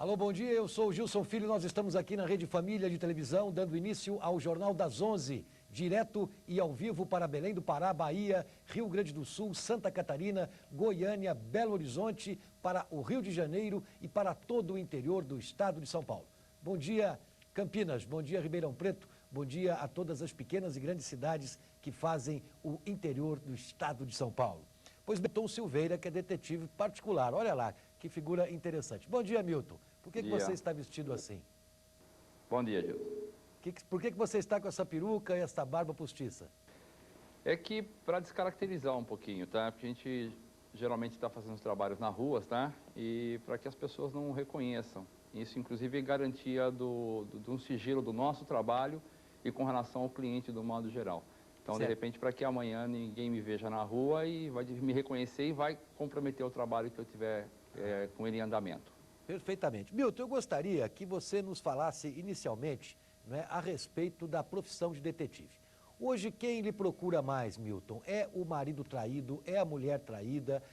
Alô, bom dia, eu sou o Gilson Filho, nós estamos aqui na Rede Família de Televisão, dando início ao Jornal das 11, direto e ao vivo para Belém do Pará, Bahia, Rio Grande do Sul, Santa Catarina, Goiânia, Belo Horizonte, para o Rio de Janeiro e para todo o interior do estado de São Paulo. Bom dia, Campinas, bom dia, Ribeirão Preto, bom dia a todas as pequenas e grandes cidades que fazem o interior do estado de São Paulo. Pois Milton Silveira, que é detetive particular, olha lá, que figura interessante. Bom dia, Milton. Por que você está vestido assim? Bom dia, Gilson. Por que você está com essa peruca e essa barba postiça? É que para descaracterizar um pouquinho, tá? Porque a gente geralmente está fazendo os trabalhos nas ruas, tá? E para que as pessoas não reconheçam. Isso, inclusive, é garantia do sigilo do nosso trabalho e com relação ao cliente do modo geral. Então, certo. De repente, para que amanhã ninguém me veja na rua e vai me reconhecer e vai comprometer o trabalho que eu tiver com ele em andamento. Perfeitamente. Milton, eu gostaria que você nos falasse inicialmente, né, a respeito da profissão de detetive. Hoje, quem lhe procura mais, Milton? É o marido traído? É a mulher traída?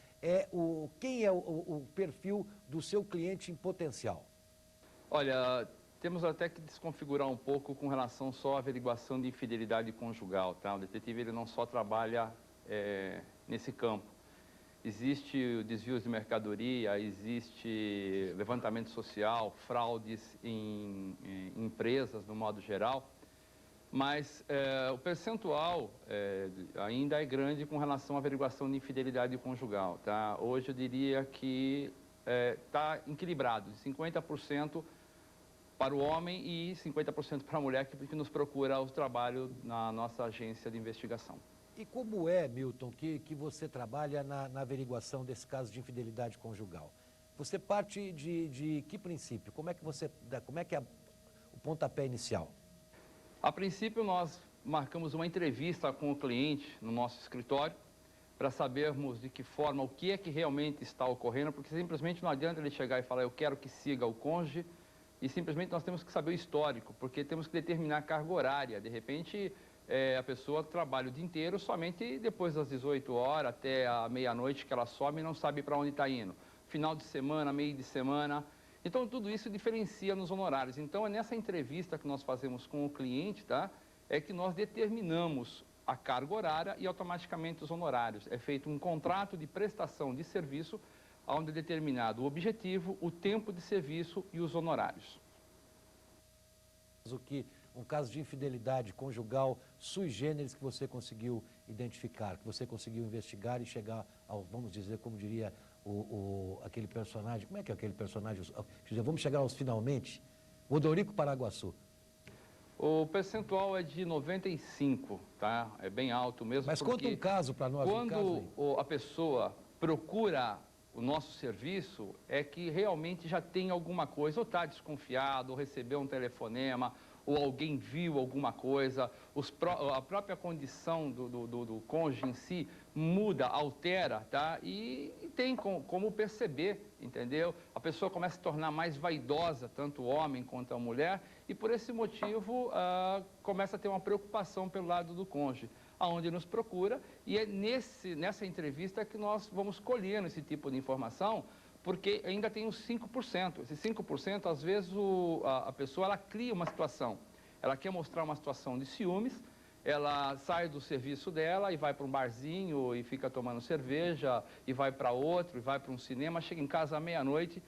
Quem é o perfil do seu cliente em potencial? Olha, temos até que desconfigurar um pouco com relação só à averiguação de infidelidade conjugal, tá? O detetive ele não só trabalha nesse campo. Existe desvios de mercadoria, existe levantamento social, fraudes em empresas, no modo geral, mas o percentual ainda é grande com relação à averiguação de infidelidade conjugal, tá? Hoje eu diria que está equilibrado, de 50% para o homem e 50% para a mulher que nos procura o trabalho na nossa agência de investigação. E como é, Milton, que você trabalha na averiguação desse caso de infidelidade conjugal? Você parte de que princípio? Como é que é o pontapé inicial? A princípio, nós marcamos uma entrevista com o cliente no nosso escritório para sabermos de que forma, o que é que realmente está ocorrendo, porque simplesmente não adianta ele chegar e falar, eu quero que siga o cônjuge, e simplesmente nós temos que saber o histórico, porque temos que determinar a carga horária. De repente, a pessoa trabalha o dia inteiro, somente depois das 18 horas até a meia-noite que ela some e não sabe para onde está indo. Final de semana, meio de semana. Então, tudo isso diferencia nos honorários. Então, é nessa entrevista que nós fazemos com o cliente, tá? É que nós determinamos a carga horária e automaticamente os honorários. É feito um contrato de prestação de serviço, onde é determinado o objetivo, o tempo de serviço e os honorários. Um caso de infidelidade conjugal sui generis que você conseguiu identificar, que você conseguiu investigar e chegar ao, vamos dizer, como diria aquele personagem, como é que é aquele personagem? Vamos chegar aos finalmente, Odorico Paraguaçu. O percentual é de 95, tá? É bem alto mesmo. Mas conta um caso para nós. Quando a pessoa procura o nosso serviço, é que realmente já tem alguma coisa, ou está desconfiado, ou recebeu um telefonema, ou alguém viu alguma coisa, a própria condição do cônjuge em si muda, altera, tá? E tem como perceber, entendeu? A pessoa começa a se tornar mais vaidosa, tanto o homem quanto a mulher, e por esse motivo começa a ter uma preocupação pelo lado do cônjuge, aonde nos procura, e é nessa entrevista que nós vamos colhendo esse tipo de informação, porque ainda tem os 5%. Esses 5%, às vezes, a pessoa ela cria uma situação. Ela quer mostrar uma situação de ciúmes, ela sai do serviço dela e vai para um barzinho e fica tomando cerveja, e vai para outro, e vai para um cinema, chega em casa à meia-noite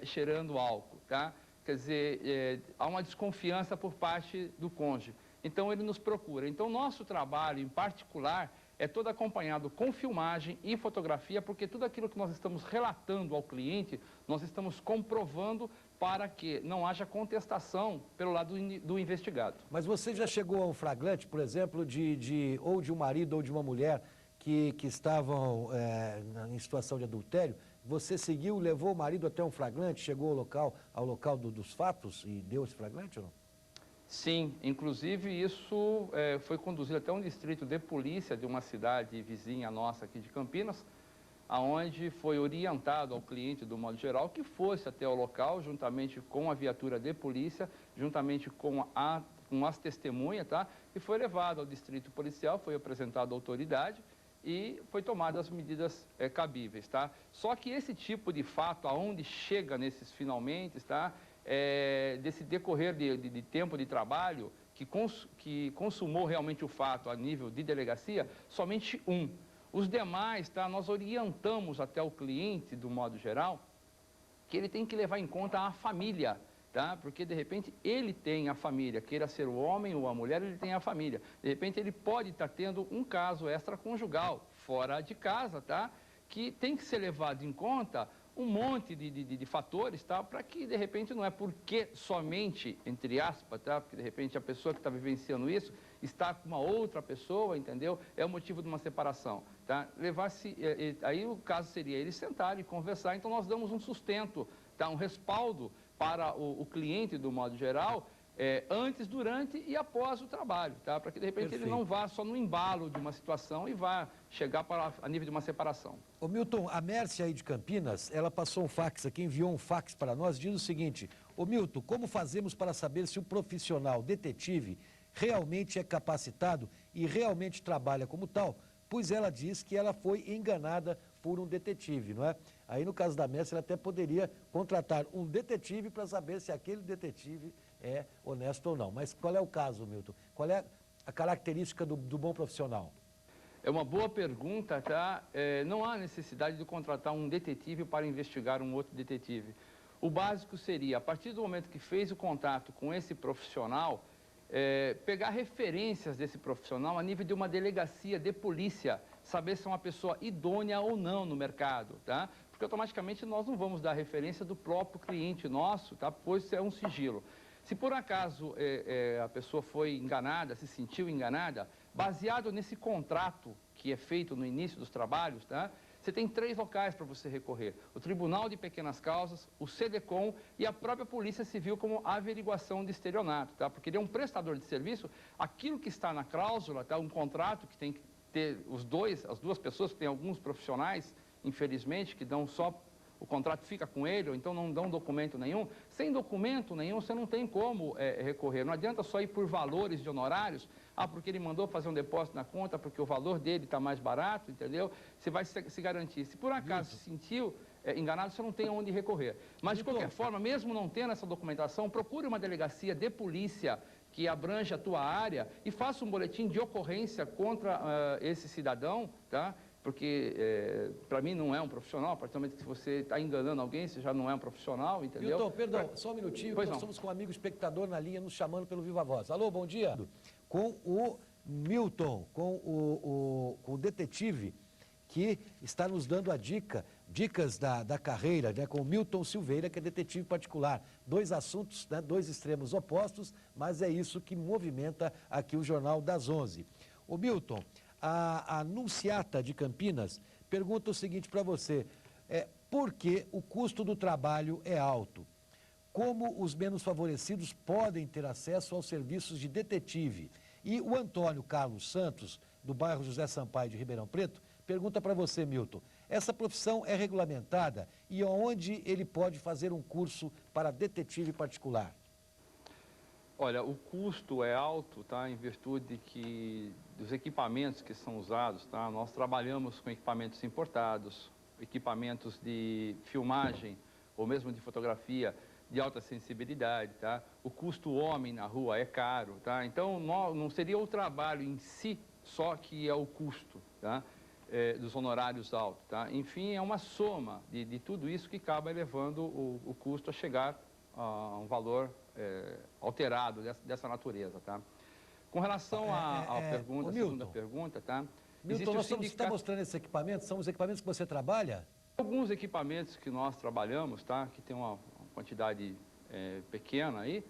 cheirando álcool, tá? Quer dizer, há uma desconfiança por parte do cônjuge. Então, ele nos procura. Então, nosso trabalho, em particular, é todo acompanhado com filmagem e fotografia, porque tudo aquilo que nós estamos relatando ao cliente, nós estamos comprovando para que não haja contestação pelo lado do investigado. Mas você já chegou a um flagrante, por exemplo, ou de um marido ou de uma mulher que estavam em situação de adultério? Você seguiu, levou o marido até um flagrante, chegou ao local dos fatos e deu esse flagrante ou não? Sim, inclusive isso foi conduzido até um distrito de polícia de uma cidade vizinha nossa aqui de Campinas, aonde foi orientado ao cliente, do modo geral, que fosse até o local, juntamente com a viatura de polícia, juntamente com as testemunhas, tá? E foi levado ao distrito policial, foi apresentado à autoridade, e foi tomadas as medidas cabíveis, tá? Só que esse tipo de fato, aonde chega nesses finalmente, tá? Desse decorrer de tempo de trabalho, que consumou realmente o fato a nível de delegacia, somente um. Os demais, tá? Nós orientamos até o cliente, do modo geral, que ele tem que levar em conta a família, tá? Porque, de repente, ele tem a família, queira ser o homem ou a mulher, ele tem a família. De repente, ele pode estar tendo um caso extraconjugal, fora de casa, tá? Que tem que ser levado em conta um monte de fatores, tá? Para que, de repente, não é porque somente, entre aspas, tá? Porque, de repente, a pessoa que está vivenciando isso está com uma outra pessoa, entendeu? É o motivo de uma separação, tá? Levar-se, aí o caso seria eles sentarem e conversar. Então, nós damos um sustento, tá? Um respaldo para o cliente, do modo geral, antes, durante e após o trabalho, tá? Para que, de repente, Perfeito. ele não vá só no embalo de uma situação e vá chegar a nível de uma separação. Ô Milton, a Mércia aí de Campinas, ela passou um fax aqui, enviou um fax para nós, diz o seguinte: ô Milton, como fazemos para saber se o profissional detetive realmente é capacitado e realmente trabalha como tal? Pois ela diz que ela foi enganada por um detetive, não é? Aí no caso da Mércia, ela até poderia contratar um detetive para saber se aquele detetive é honesto ou não. Mas qual é o caso, Milton? Qual é a característica do bom profissional? É uma boa pergunta, tá? Não há necessidade de contratar um detetive para investigar um outro detetive. O básico seria, a partir do momento que fez o contato com esse profissional, pegar referências desse profissional a nível de uma delegacia de polícia, saber se é uma pessoa idônea ou não no mercado, tá? Porque automaticamente nós não vamos dar referência do próprio cliente nosso, tá? Pois é um sigilo. Se por acaso a pessoa foi enganada, se sentiu enganada, baseado nesse contrato que é feito no início dos trabalhos, tá? Você tem 3 locais para você recorrer: o Tribunal de Pequenas Causas, o SEDECOM e a própria Polícia Civil como averiguação de estelionato, tá? Porque ele é um prestador de serviço, aquilo que está na cláusula, tá? Um contrato que tem que ter as duas pessoas, que tem alguns profissionais, infelizmente, que dão só... O contrato fica com ele, ou então não dão documento nenhum. Sem documento nenhum, você não tem como recorrer. Não adianta só ir por valores de honorários, porque ele mandou fazer um depósito na conta, porque o valor dele está mais barato, entendeu? Você vai se garantir. Se por acaso se sentiu enganado, você não tem onde recorrer. Mas, de qualquer forma, mesmo não tendo essa documentação, procure uma delegacia de polícia que abrange a tua área e faça um boletim de ocorrência contra esse cidadão, tá? Porque, para mim, não é um profissional. A partir do momento que você está enganando alguém, você já não é um profissional, entendeu? Milton, perdão, só um minutinho, nós estamos com um amigo espectador na linha nos chamando pelo Viva Voz. Alô, bom dia. Com o Milton, com o detetive que está nos dando dicas da carreira, né, com o Milton Silveira, que é detetive particular. 2 assuntos, né, 2 extremos opostos, mas é isso que movimenta aqui o Jornal das 11. Ô Milton, a Anunciata de Campinas pergunta o seguinte para você: por que o custo do trabalho é alto? Como os menos favorecidos podem ter acesso aos serviços de detetive? E o Antônio Carlos Santos, do bairro José Sampaio de Ribeirão Preto, pergunta para você, Milton: essa profissão é regulamentada e onde ele pode fazer um curso para detetive particular? Olha, o custo é alto, tá? Em virtude dos equipamentos que são usados, tá? Nós trabalhamos com equipamentos importados, equipamentos de filmagem ou mesmo de fotografia de alta sensibilidade, tá? O custo homem na rua é caro, tá? Então, não seria o trabalho em si só que é o custo, tá? Dos honorários altos, tá? Enfim, é uma soma de tudo isso que acaba elevando o custo a chegar a um valor alterado dessa natureza, tá? Com relação à pergunta, a segunda pergunta, tá? Milton, você está mostrando esses equipamentos? São os equipamentos que você trabalha? Alguns equipamentos que nós trabalhamos, tá? Que tem uma quantidade pequena aí,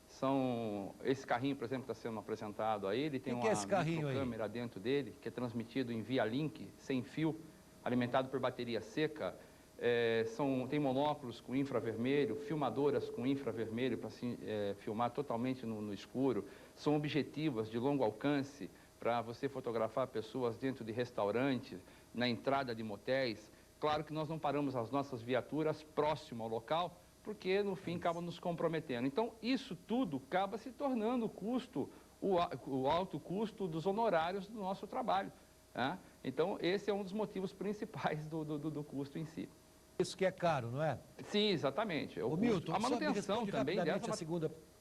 são esse carrinho, por exemplo, que está sendo apresentado aí, ele tem uma microcâmera dentro dele, que é transmitido em via link, sem fio, alimentado por bateria seca. Tem monóculos com infravermelho, filmadoras com infravermelho para filmar totalmente no escuro. São objetivas de longo alcance para você fotografar pessoas dentro de restaurantes, na entrada de motéis. Claro que nós não paramos as nossas viaturas próximo ao local, porque no fim acaba nos comprometendo. Então, isso tudo acaba se tornando o alto custo dos honorários do nosso trabalho. Né? Então, esse é um dos motivos principais do custo em si. Isso que é caro, não é? Sim, exatamente. Ô, Milton, a manutenção também rapidamente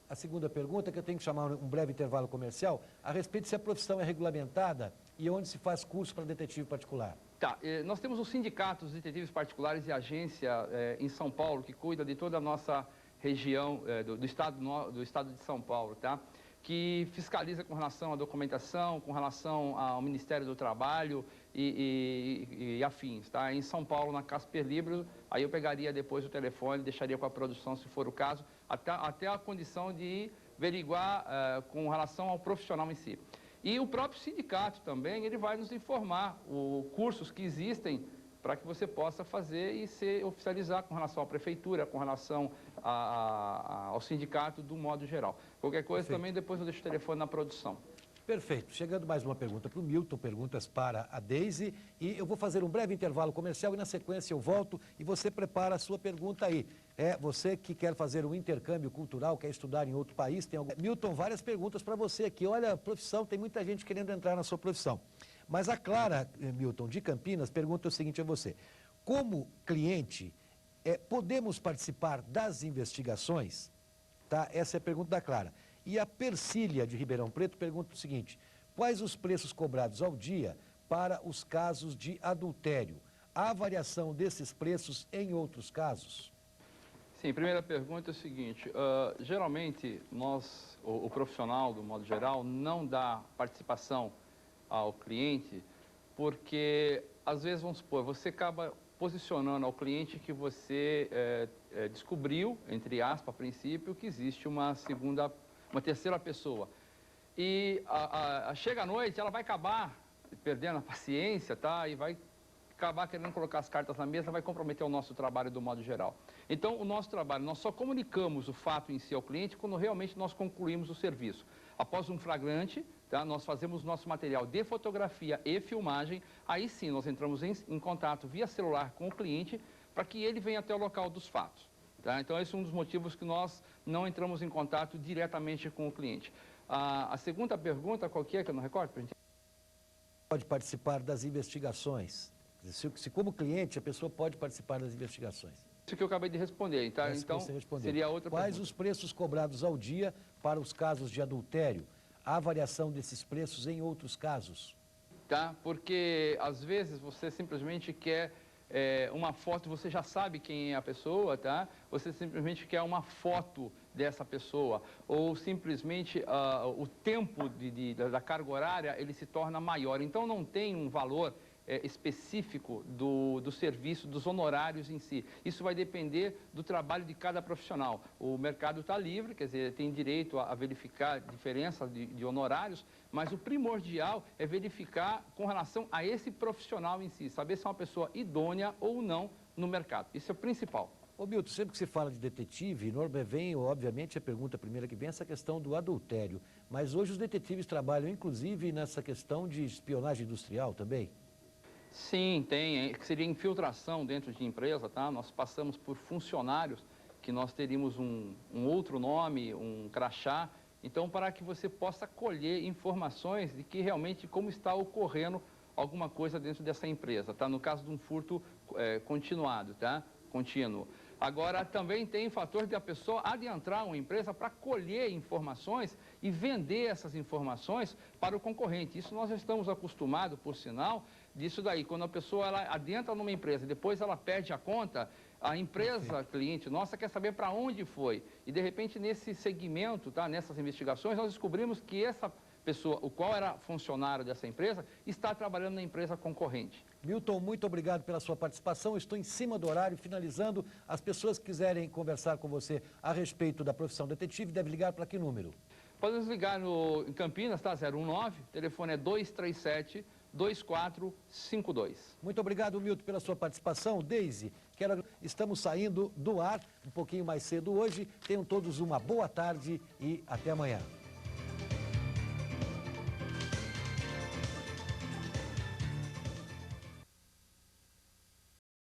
a segunda pergunta, que eu tenho que chamar um breve intervalo comercial, a respeito se a profissão é regulamentada e onde se faz curso para detetive particular. Tá, nós temos o Sindicato dos Detetives Particulares e Agência em São Paulo, que cuida de toda a nossa região do estado de São Paulo, tá? Que fiscaliza com relação à documentação, com relação ao Ministério do Trabalho e afins, tá? Em São Paulo, na Casper Libero, aí eu pegaria depois o telefone, deixaria com a produção, se for o caso, até a condição de averiguar com relação ao profissional em si. E o próprio sindicato também, ele vai nos informar os cursos que existem para que você possa fazer e se oficializar com relação à prefeitura, com relação ao sindicato, do modo geral. Qualquer coisa também, depois eu deixo o telefone na produção. Perfeito. Chegando mais uma pergunta para o Milton, perguntas para a Deise, e eu vou fazer um breve intervalo comercial e na sequência eu volto e você prepara a sua pergunta aí. É você que quer fazer um intercâmbio cultural, quer estudar em outro país, tem algum... Milton, várias perguntas para você aqui. Olha, profissão, tem muita gente querendo entrar na sua profissão. Mas a Clara, Milton, de Campinas, pergunta o seguinte a você. Como cliente, podemos participar das investigações? Tá? Essa é a pergunta da Clara. E a Persília, de Ribeirão Preto, pergunta o seguinte. Quais os preços cobrados ao dia para os casos de adultério? Há variação desses preços em outros casos? Sim, primeira pergunta é o seguinte. Geralmente, o profissional, do modo geral, não dá participação ao cliente, porque, às vezes, vamos supor, você acaba posicionando ao cliente que você descobriu, entre aspas, a princípio, que existe uma terceira pessoa. E chega à noite, ela vai acabar perdendo a paciência, tá? E vai acabar querendo colocar as cartas na mesa, vai comprometer o nosso trabalho do modo geral. Então, o nosso trabalho, nós só comunicamos o fato em si ao cliente quando realmente nós concluímos o serviço. Após um flagrante, tá? Nós fazemos nosso material de fotografia e filmagem, aí sim nós entramos em contato via celular com o cliente para que ele venha até o local dos fatos. Tá? Então, esse é um dos motivos que nós não entramos em contato diretamente com o cliente. A segunda pergunta, qual que é, que eu não recordo? Pra gente... Pode participar das investigações. Se como cliente, a pessoa pode participar das investigações. Isso que eu acabei de responder, tá? Então, seria outra pergunta. Quais os preços cobrados ao dia para os casos de adultério? Há variação desses preços em outros casos? Tá? Porque, às vezes, você simplesmente quer uma foto, você já sabe quem é a pessoa, tá? Você simplesmente quer uma foto dessa pessoa. Ou, simplesmente, o tempo da carga horária, ele se torna maior. Então, não tem um valor específico do serviço, dos honorários em si. Isso vai depender do trabalho de cada profissional. O mercado está livre, quer dizer, tem direito a verificar a diferença de honorários, mas o primordial é verificar com relação a esse profissional em si, saber se é uma pessoa idônea ou não no mercado. Isso é o principal. Ô Milton, sempre que se fala de detetive, vem, obviamente, a pergunta primeira que vem, essa questão do adultério. Mas hoje os detetives trabalham, inclusive, nessa questão de espionagem industrial também? Sim, tem. Que seria infiltração dentro de empresa, tá? Nós passamos por funcionários que nós teríamos um outro nome, um crachá. Então, para que você possa colher informações de que realmente como está ocorrendo alguma coisa dentro dessa empresa, tá? No caso de um furto continuado, tá? Contínuo. Agora, também tem o fator de a pessoa adentrar uma empresa para colher informações e vender essas informações para o concorrente. Isso nós já estamos acostumados, por sinal, disso daí. Quando a pessoa ela adentra numa empresa e depois ela perde a conta, a empresa cliente nossa quer saber para onde foi. E, de repente, nesse segmento, tá, nessas investigações, nós descobrimos que essa pessoa, o qual era funcionário dessa empresa, está trabalhando na empresa concorrente. Milton, muito obrigado pela sua participação. Estou em cima do horário, finalizando. As pessoas que quiserem conversar com você a respeito da profissão detetive, devem ligar para que número? Podemos ligar em Campinas, tá? 019, o telefone é 237-2452. Muito obrigado, Milton, pela sua participação. Deise, estamos saindo do ar um pouquinho mais cedo hoje. Tenham todos uma boa tarde e até amanhã.